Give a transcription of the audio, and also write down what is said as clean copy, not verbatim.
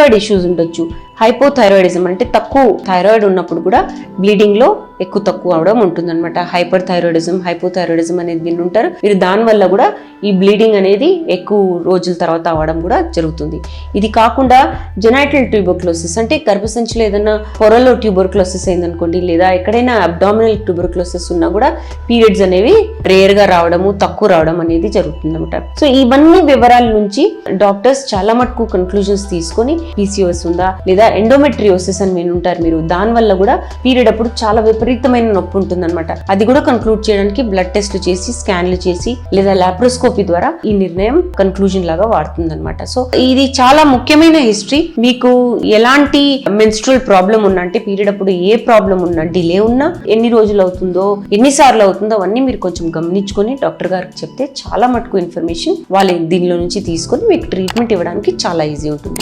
Thyroid issues ఉండొచ్చు. Hypothyroidism అంటే తక్కువ థైరాయిడ్ ఉన్నప్పుడు కూడా బ్లీడింగ్ లో ఎక్కువ తక్కువ అవడం ఉంటుంది అనమాట. హైపర్ థైరాయిడిజం, హైపోథైరాయిడిజం అనేది వినుంటారు మీరు. దానివల్ల కూడా ఈ బ్లీడింగ్ అనేది ఎక్కువ రోజుల తర్వాత అవడం కూడా జరుగుతుంది. ఇది కాకుండా జెనైటల్ ట్యూబర్క్లోసిస్ అంటే గర్భసంచిలో ఏదైనా పొరలో ట్యూబర్క్లోసిస్ అయిందనుకోండి, లేదా ఎక్కడైనా అబ్డామినల్ ట్యూబర్క్లోసిస్ ఉన్నా కూడా పీరియడ్స్ అనేవి రేర్ గా రావడము, తక్కువ రావడం అనేది జరుగుతుంది అనమాట. సో ఇవన్నీ వివరాల నుంచి డాక్టర్స్ చాలా మటుకు కన్క్లూజన్స్ తీసుకొని పీసీఓఎస్ ఉందా లేదా ఎండోమెట్రియోసిస్ అని వినుంటారు మీరు. దాని వల్ల కూడా పీరియడ్ అప్పుడు చాలా విపరీతమైన నొప్పి ఉంటుంది అనమాట. అది కూడా కన్క్లూడ్ చేయడానికి బ్లడ్ టెస్ట్లు చేసి, స్కాన్లు చేసి లేదా లాప్రోస్కోపీ ద్వారా ఈ నిర్ణయం కన్క్లూజన్ లాగా వాడుతుంది అనమాట. సో ఇది చాలా ముఖ్యమైన హిస్టరీ. మీకు ఎలాంటి మెన్స్ట్రువల్ ప్రాబ్లం ఉన్నా అంటే పీరియడ్ అప్పుడు ఏ ప్రాబ్లం ఉన్నా, డిలే ఉన్నా, ఎన్ని రోజులు అవుతుందో, ఎన్నిసార్లు అవుతుందో అవన్నీ మీరు కొంచెం గమనించుకొని డాక్టర్ గారికి చెప్తే చాలా మటుకు ఇన్ఫర్మేషన్ వాళ్ళు దీనిలో నుంచి తీసుకొని మీకు ట్రీట్మెంట్ ఇవ్వడానికి చాలా ఈజీ ఉంటుంది.